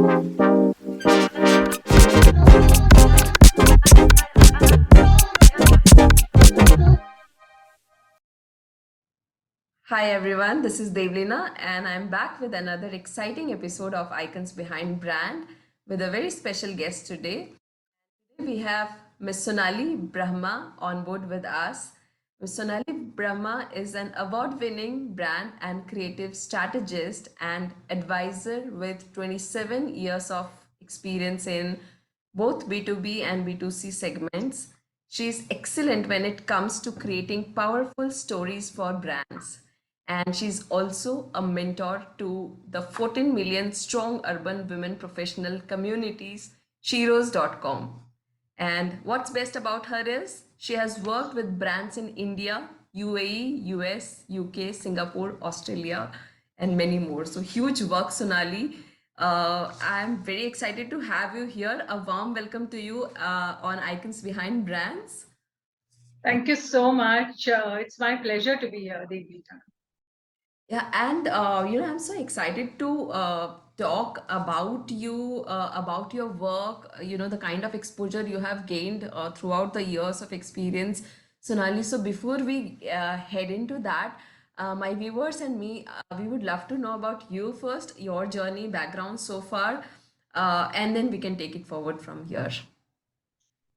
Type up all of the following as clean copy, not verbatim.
Hi everyone, this is Devleena and I'm back with another exciting episode of Icons Behind Brand with a very special guest today. We have Miss Sonali Brahma on board with us. Miss Sonali Brahma is an award-winning brand and creative strategist and advisor with 27 years of experience in both B2B and B2C segments. She is excellent when it comes to creating powerful stories for brands. And she's also a mentor to the 14 million strong urban women professional communities, sheroes.com. And what's best about her is she has worked with brands in India, UAE, US, UK, Singapore, Australia, and many more. So huge work, Sonali. I'm very excited to have you here. A warm welcome to you on Icons Behind Brands. Thank you so much. It's my pleasure to be here, Devleena. Yeah, and I'm so excited to talk about your work, the kind of exposure you have gained throughout the years of experience, Sonali. So before we head into that, my viewers and me, we would love to know about you first, your journey, background so far, and then we can take it forward from here.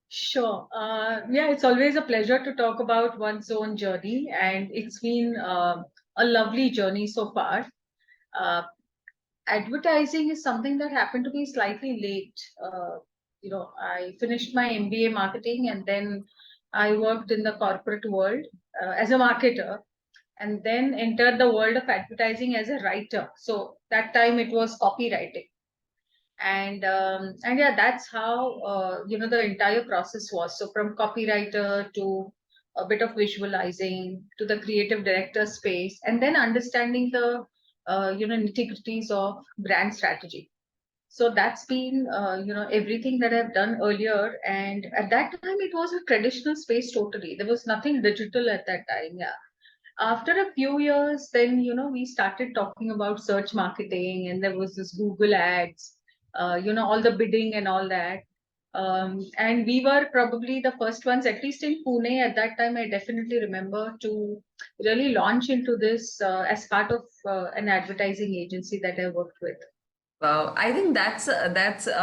Sure. Yeah, it's always a pleasure to talk about one's own journey, and it's been a lovely journey so far. Uh, Advertising is something that happened to be slightly late. I finished my MBA marketing, and then I worked in the corporate world as a marketer, and then entered the world of advertising as a writer. So that time it was copywriting. And yeah, that's how the entire process was. So from copywriter to a bit of visualizing to the creative director space, and then understanding the nitty-gritties of brand strategy. So that's been everything that I've done earlier. And at that time it was a traditional space. Totally, there was nothing digital at that time. Yeah, after a few years, then we started talking about search marketing, and there was this Google ads, all the bidding and all that. And we were probably the first ones, at least in Pune at that time. I definitely remember, to really launch into this as part of an advertising agency that I worked with. Wow, I think that's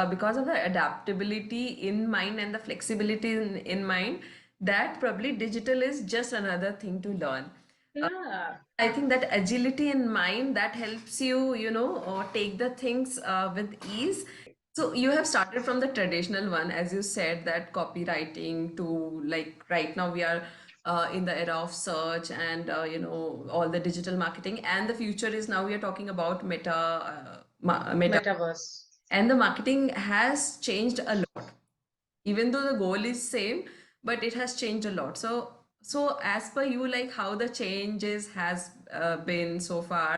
because of the adaptability in mind and the flexibility in mind that probably digital is just another thing to learn. Uh, Yeah. I think that agility in mind that helps you, take the things with ease. So you have started from the traditional one, as you said, that copywriting to like right now we are in the era of search and all the digital marketing, and the future is now we are talking about meta, Metaverse. and the marketing has changed a lot, even though the goal is same, but it has changed a lot. So as per you, like how the changes has been so far,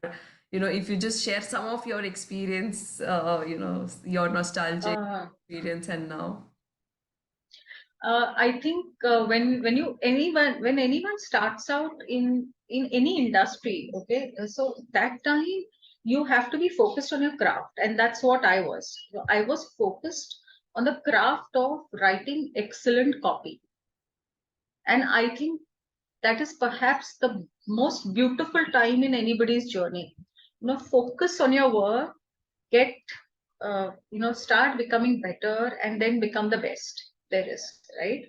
if you just share some of your experience, your nostalgic Uh, experience and now. I think when anyone starts out in any industry, okay, so that time you have to be focused on your craft, and that's what I was. So I was focused on the craft of writing excellent copy, and I think that is perhaps the most beautiful time in anybody's journey. Focus on your work, get start becoming better, and then become the best there is, right?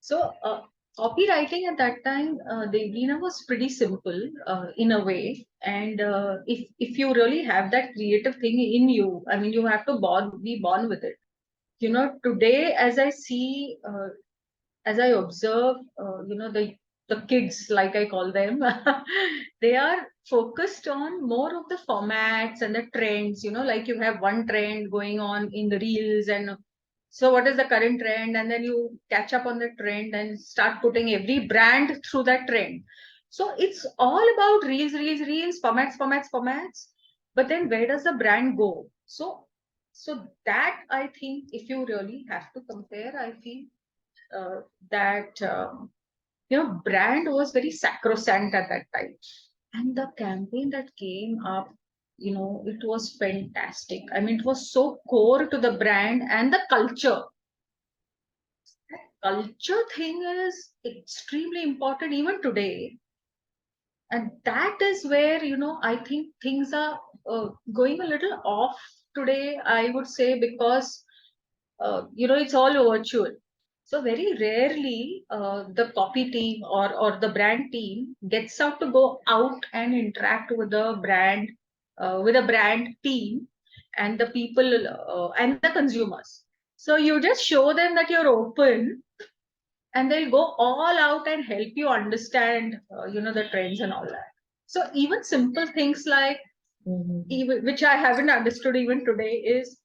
So, copywriting at that time, Devleena, was pretty simple in a way. And if you really have that creative thing in you, I mean, you have to be born with it. Today, as I see, as I observe, the kids, like I call them, they are focused on more of the formats and the trends. Like you have one trend going on in the reels, and so what is the current trend, and then you catch up on the trend and start putting every brand through that trend. So it's all about reels, reels, reels, formats, formats, formats. But then where does the brand go? So that, I think, if you really have to compare, I feel uh, that brand was very sacrosanct at that time, and the campaign that came up. it was fantastic. I mean, it was so core to the brand and the culture. Culture thing is extremely important even today. And that is where, I think things are going a little off today, I would say, because, it's all virtual. So very rarely the copy team or the brand team gets out to go out and interact with a brand team and the people and the consumers. So you just show them that you're open, and they'll go all out and help you understand, the trends and all that. So even simple things like, which I haven't understood even today, is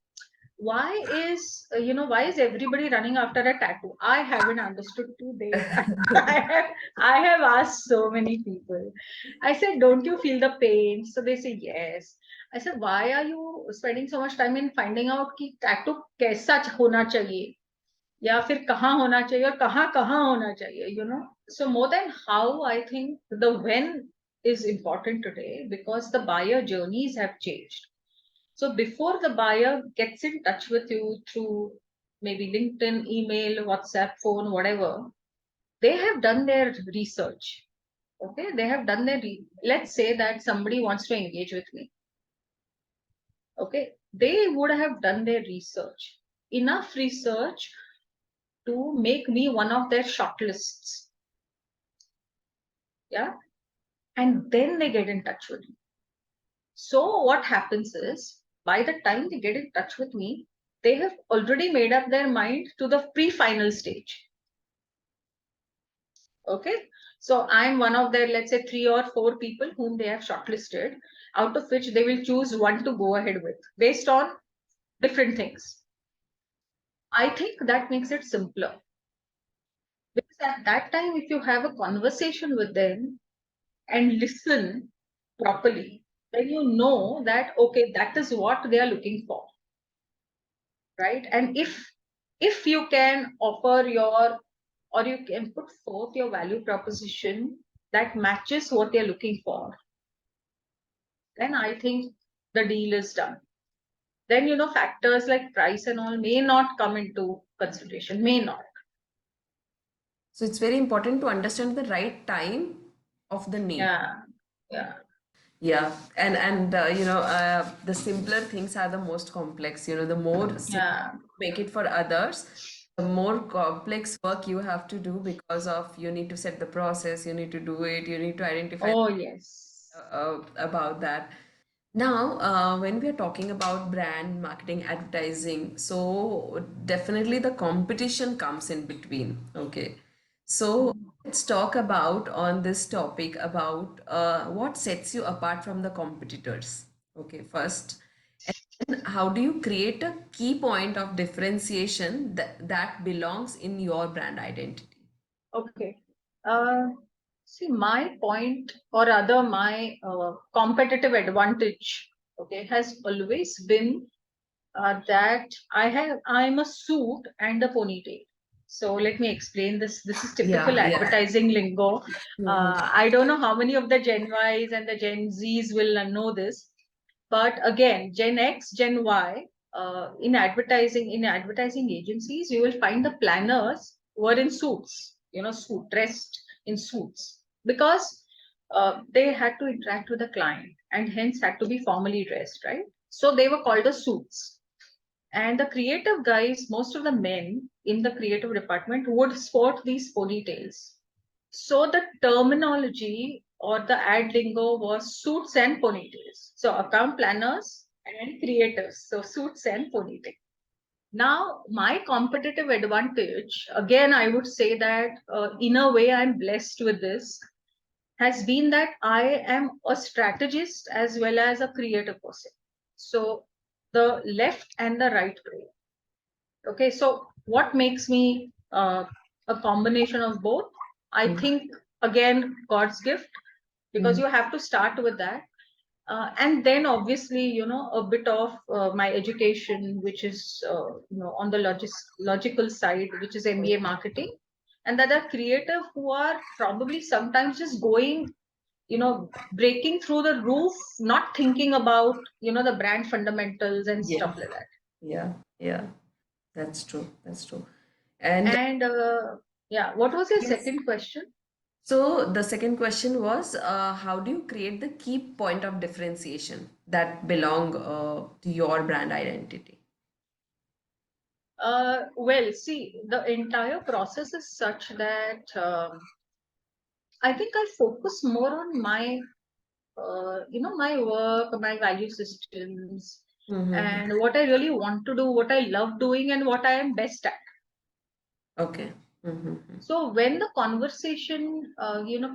why is everybody running after a tattoo? I haven't understood to date. I have asked so many people. I said, don't you feel the pain? So they say yes. I said, why are you spending so much time in finding out कि tattoo कैसा होना चाहिए या फिर कहाँ होना चाहिए और कहाँ कहाँ होना चाहिए, so more than how, I think the when is important today, because the buyer journeys have changed. So before the buyer gets in touch with you through maybe LinkedIn, email, WhatsApp, phone, whatever, they have done their research. Okay, they have done their let's say that somebody wants to engage with me. Okay, they would have done their research, enough research to make me one of their shortlists. Yeah, and then they get in touch with me. So what happens is, by the time they get in touch with me, they have already made up their mind to the pre-final stage. Okay, so I'm one of their, let's say, 3 or 4 people whom they have shortlisted, out of which they will choose one to go ahead with based on different things. I think that makes it simpler, because at that time, if you have a conversation with them and listen properly, then you know that okay, that is what they are looking for, right? And if you can offer or you can put forth your value proposition that matches what they're looking for, then I think the deal is done. Then factors like price and all may not come into consideration, may not. So it's very important to understand the right time of the need. Yeah, yeah, Yeah, and the simpler things are the most complex. The more simple yeah. you make it for others, the more complex work you have to do, because of you need to set the process, you need to do it, you need to identify Oh yes. about that. Now, when we are talking about brand marketing, advertising, so definitely the competition comes in between. Okay. So let's talk about on this topic about what sets you apart from the competitors. Okay, first. And how do you create a key point of differentiation that belongs in your brand identity? Okay. Uh, See, my point, or rather my competitive advantage, okay, has always been that I'm a suit and a ponytail. So let me explain this. This is typical Yeah, yeah. advertising lingo. Mhm. I don't know how many of the Gen Ys and the Gen Zs will know this, but again, Gen X, Gen Y, in advertising agencies, you will find the planners were in suits, dressed in suits, because they had to interact with the client and hence had to be formally dressed, right? So they were called the suits. And the creative guys, most of the men in the creative department would sport these ponytails. So the terminology or the ad lingo was suits and ponytails. So account planners and creators. So suits and ponytail. Now, my competitive advantage, again, I would say that in a way I'm blessed with this, has been that I am a strategist as well as a creative person. So the left and the right brain. Okay, so what makes me a combination of both? I think again God's gift, because Mhm. you have to start with that, and then obviously a bit of my education, which is on the logical side, which is MBA marketing, and that are creative who are probably sometimes just going breaking through the roof, not thinking about, the brand fundamentals and Yeah. stuff like that. Yeah. Yeah. That's true. That's true. And And yeah, what was your yes. second question? So the second question was, how do you create the key point of differentiation that belong to your brand identity? Well, see, the entire process is such that I think I focus more on my, my work, my value systems, Mm-hmm. and what I really want to do, what I love doing, and what I am best at. Okay. Mm-hmm. So when the conversation,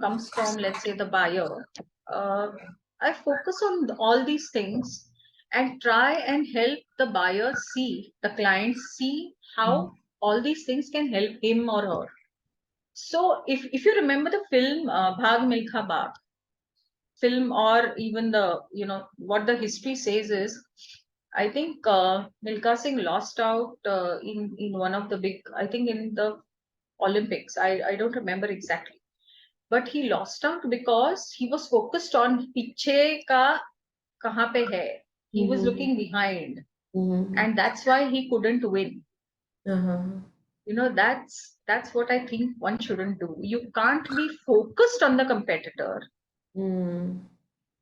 comes from, let's say, the buyer, uh, I focus on all these things and try and help the buyer see, the client see how all these things can help him or her. So if you remember the film Bhag Milkha Bhag film, or even the, what the history says is, I think Milkha Singh lost out in one of the big, I think in the Olympics. I don't remember exactly, but he lost out because he was focused on piche ka kahan pe hai. He was Mm-hmm. looking behind, Mm-hmm. and that's why he couldn't win. Uh-huh. That's what I think one shouldn't do. You can't be focused on the competitor. Mm.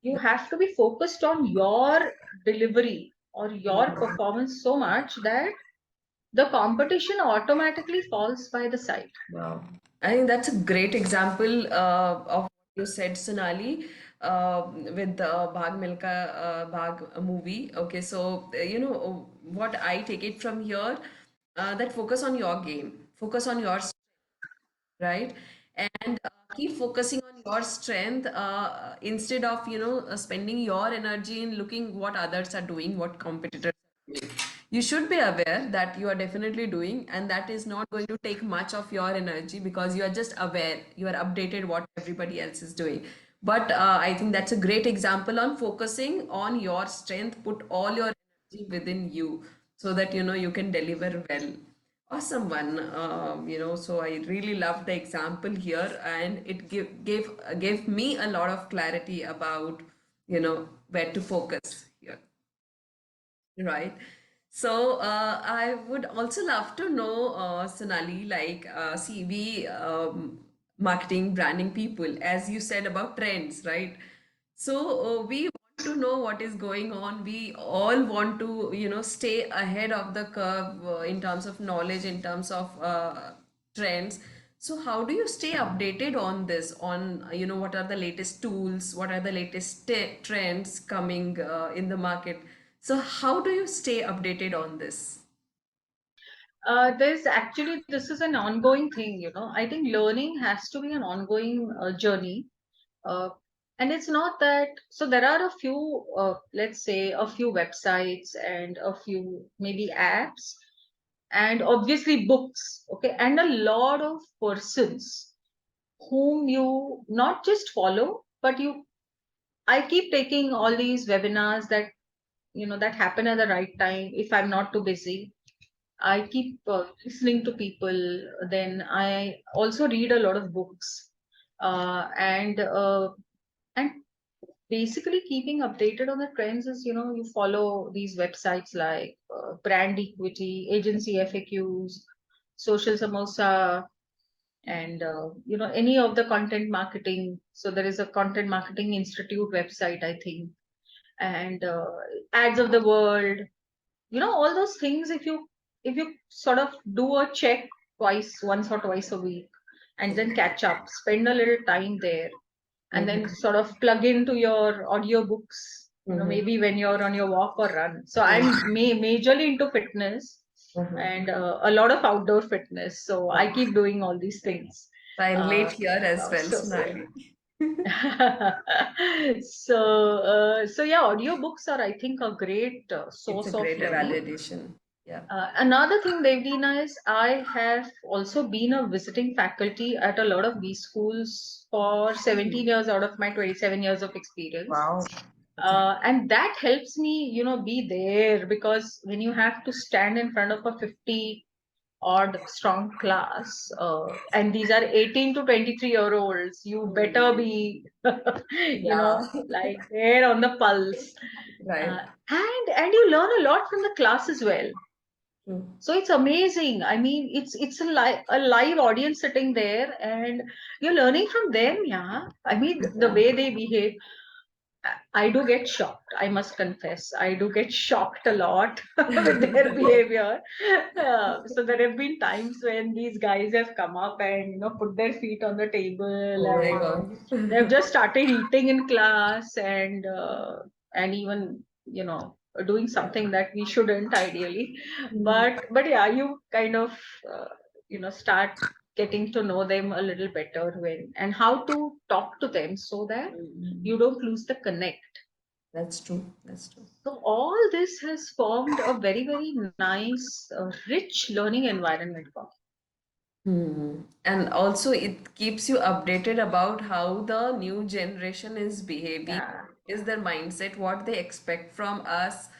You have to be focused on your delivery or your performance so much that the competition automatically falls by the side. Wow. I think that's a great example of what you said, Sonali, with the Bhag Milka Bhag movie. Okay, so what I take it from here, that focus on your game, focus on your right, and keep focusing on your strength instead of spending your energy in looking what others are doing, what competitors are doing. You should be aware that you are definitely doing, and that is not going to take much of your energy because you are just aware, you are updated what everybody else is doing. But I think that's a great example on focusing on your strength. Put all your energy within you so that you can deliver well. Awesome one. So I really love the example here, and it gave me a lot of clarity about where to focus here. Right. So I would also love to know, Sonali, like CV marketing, branding people, as you said about trends, right? So we want to know what is going on. We all want to, stay ahead of the curve in terms of knowledge, in terms of trends. So how do you stay updated on this? On what are the latest tools? What are the latest trends coming in the market? So how do you stay updated on this? There's actually, this is an ongoing thing, I think learning has to be an ongoing journey. Uh, and it's not that, so there are a few, let's say, a few websites and a few maybe apps, and obviously books, okay, and a lot of persons whom you not just follow, but I keep taking all these webinars that, that happen at the right time if I'm not too busy. I keep listening to people. Then I also read a lot of books, and basically keeping updated on the trends is, you follow these websites like Brand Equity, Agency FAQs, Social Samosa, and any of the content marketing. So there is a Content Marketing Institute website, I think, and Ads of the World, all those things. If you sort of do a check once or twice a week, and then catch up, spend a little time there, and then Mm-hmm. sort of plug into your audiobooks, Mm-hmm. maybe when you're on your walk or run. So I'm majorly into fitness, Mm-hmm. and a lot of outdoor fitness, so I Wow. keep doing all these things. I uh, relate here as well, so Sonali. so yeah, audiobooks are, I think, a great It's a source of great learning. evaluation. Yeah. Another thing, Devleena, is I have also been a visiting faculty at a lot of B schools for 17 years out of my 27 years of experience. Wow. Okay. And that helps me, be there, because when you have to stand in front of a 50 odd strong class, and these are 18 to 23-year-olds, you better be Yeah. like there on the pulse. Right. And you learn a lot from the class as well. True. So it's amazing. I mean, it's a live audience sitting there, and you're learning from them. Yeah, I mean, the Yeah. way they behave. I do get shocked. I must confess, I do get shocked a lot with their behavior. So there have been times when these guys have come up and put their feet on the table, Oh my and God. they've just started eating in class, and even doing something that we shouldn't ideally. But yeah, you kind of uh, start getting to know them a little better, when and how to talk to them so that you don't lose the connect. That's true. That's true. So all this has formed a very, very nice, rich learning environment for And also, it keeps you updated about how the new generation is me. behaving, Yeah, is their mindset, what they expect from us.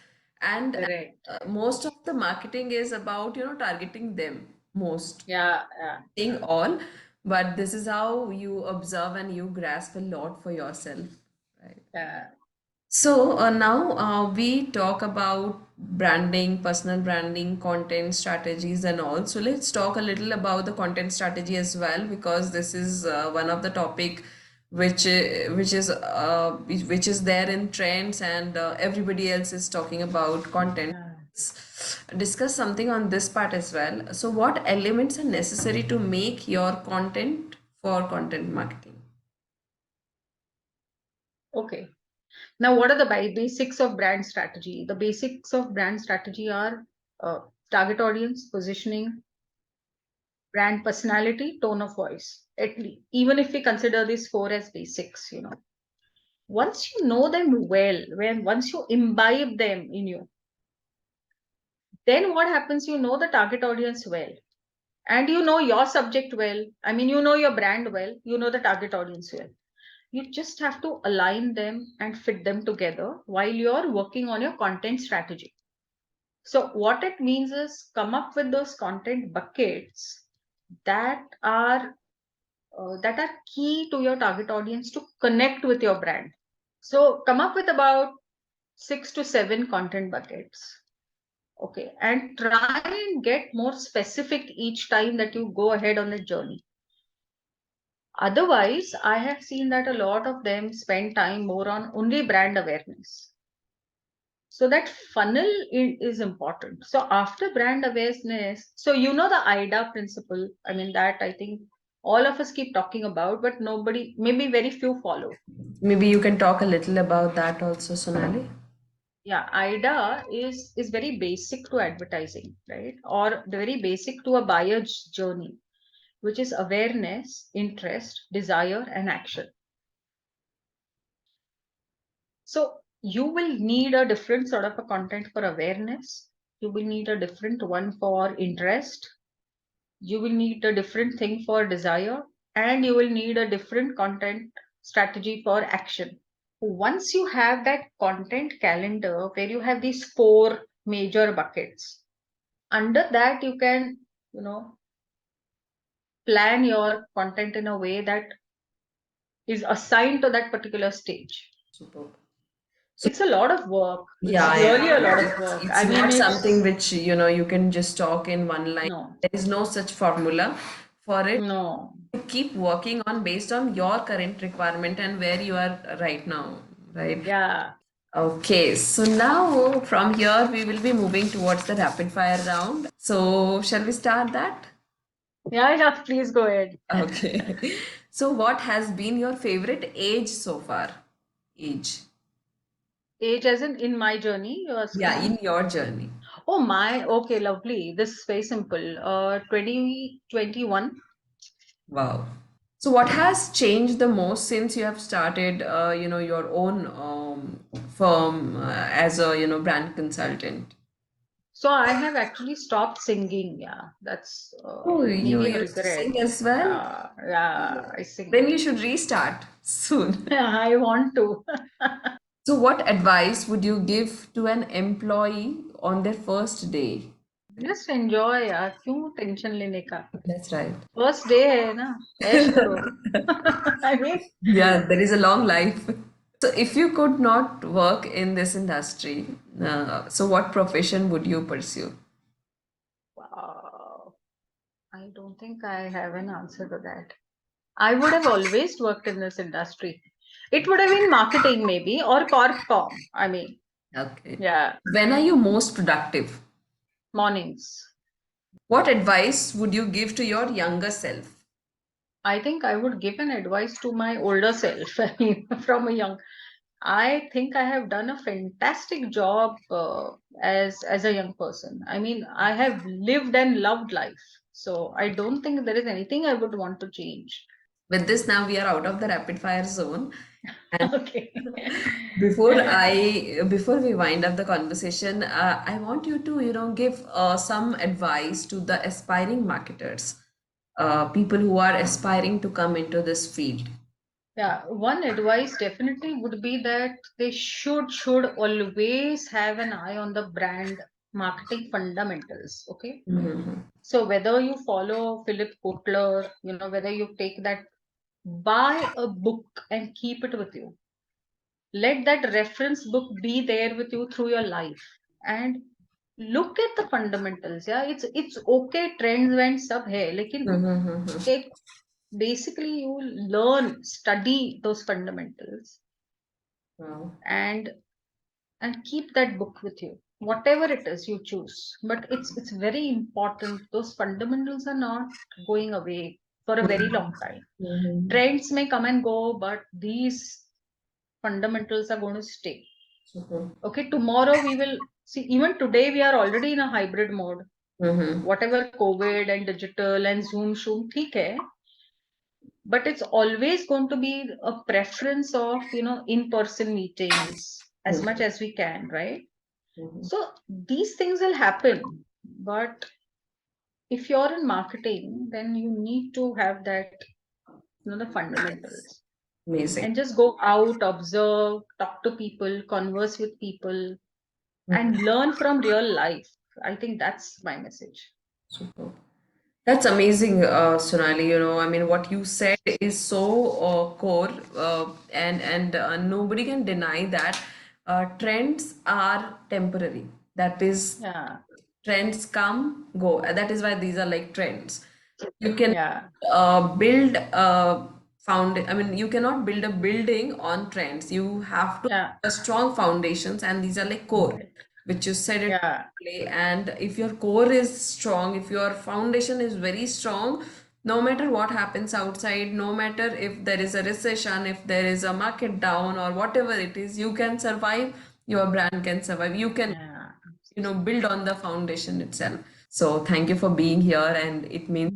And correct. most of the marketing is about, targeting them most. Yeah, yeah, Saying all, but this is how you observe and you grasp a lot for yourself. Right. yeah. So now we talk about branding, personal branding, content strategies, and all. So let's talk a little about the content strategy as well, because this is one of the topic which is there in trends, and everybody else is talking about content. Yeah. Let's discuss something on this part as well. So, what elements are necessary to make your content for content marketing? Okay. Now, what are the basics of brand strategy? The basics of brand strategy are uh, target audience, positioning, brand personality, tone of voice. At least, even if we consider these four as basics, once you know them well, when once you imbibe them in you, then what happens? You know the target audience well, and you know your subject well. I mean, you know your brand well, you know the target audience well. You just have to align them and fit them together while you're working on your content strategy. So what it means is come up with those content buckets that are that are key to your target audience to connect with your brand. So come up with about 6 to 7 content buckets. Okay, and try and get more specific each time that you go ahead on the journey. Otherwise, I have seen that a lot of them spend time more on only brand awareness. So that funnel is important. So after brand awareness, so the IDA principle. I mean, that I think all of us keep talking about, but nobody, maybe very few follow. Maybe you can talk a little about that also, Sonali. Yeah, IDA is very basic to advertising, right? Or very basic to a buyer's journey, which is awareness, interest, desire, and action. So you will need a different sort of a content for awareness. You will need a different one for interest. You will need a different thing for desire, and you will need a different content strategy for action. Once you have that content calendar where you have these four major buckets, under that you can, you know, plan your content in a way that is assigned to that particular stage. Superb. So It's a lot of work. It's yeah, really a lot yeah. of work. It's I mean, not something it's which you can just talk in one line. no, There is no such formula for it. no. You keep working on based on your current requirement and where you are right now, right? Yeah. Okay, so now from here we will be moving towards the rapid fire round. So shall we start that? Yeah, yeah, please go ahead. Okay. So what has been your favorite age so far? Age. Age as in my journey, you're Yeah, asking in me? your journey. Oh my, okay, lovely. This is very simple. 2021. Wow. So what has changed the most since you have started, your own firm as a, brand consultant? So I have actually stopped singing. Yeah, that's Oh, you maybe a used to regret. sing as well? Yeah, I sing. Then you should restart soon. I want to. So what advice would you give to an employee on their first day? Just enjoy यार, क्यों tension लेने का? That's right. First day है ना, ऐश करो. I mean, Yeah, there is a long life. So, if you could not work in this industry, so what profession would you pursue? wow, I don't think I have an answer to that. I would have always worked in this industry. It would have been marketing maybe or corp com. I mean, Okay. yeah, When are you most productive? mornings. What advice would you give to your younger self? I think I would give an advice to my older self. I mean, from a young. I think I have done a fantastic job as a young person. I mean, I have lived and loved life. So I don't think there is anything I would want to change. With this, now we are out of the rapid fire zone. And Okay. before we wind up the conversation, I want you to, give some advice to the aspiring marketers, people who are aspiring to come into this field. Yeah, one advice definitely would be that they should always have an eye on the brand marketing fundamentals. Okay. Mhm. So whether you follow Philip Kotler, whether you take that, buy a book and keep it with you. Let that reference book be there with you through your life and look at the fundamentals. Yeah, it's okay trends when sub hai, lekin Mhm. take basically you learn, study those fundamentals Wow. and keep that book with you, whatever it is you choose. But it's very important. Those fundamentals are not going away for a very long time. Mhm. Trends may come and go, but these fundamentals are going to stay. Mhm. Okay, tomorrow we will see, even today we are already in a hybrid mode. Mhm. Whatever COVID and digital and zoom theek hai, but it's always going to be a preference of in-person meetings as much Mhm. as we can, right? Mhm. So these things will happen, but if you're in marketing, then you need to have that, the fundamentals, Amazing. and just go out, observe, talk to people, converse with people, Mhm. and learn from real life. I think that's my message. Super. That's amazing, Sonali. I mean, what you said is so core, and nobody can deny that. Trends are temporary. That is, Yeah, trends come, go. That is why these are like trends. You can yeah, build a I mean, you cannot build a building on trends. You have to yeah, have a strong foundations, and these are like core, right. which you said it Yeah, perfectly. And if your core is strong, if your foundation is very strong, no matter what happens outside, no matter if there is a recession, if there is a market down or whatever it is, you can survive. Your brand can survive. You can yeah, build on the foundation itself. So thank you for being here, and it means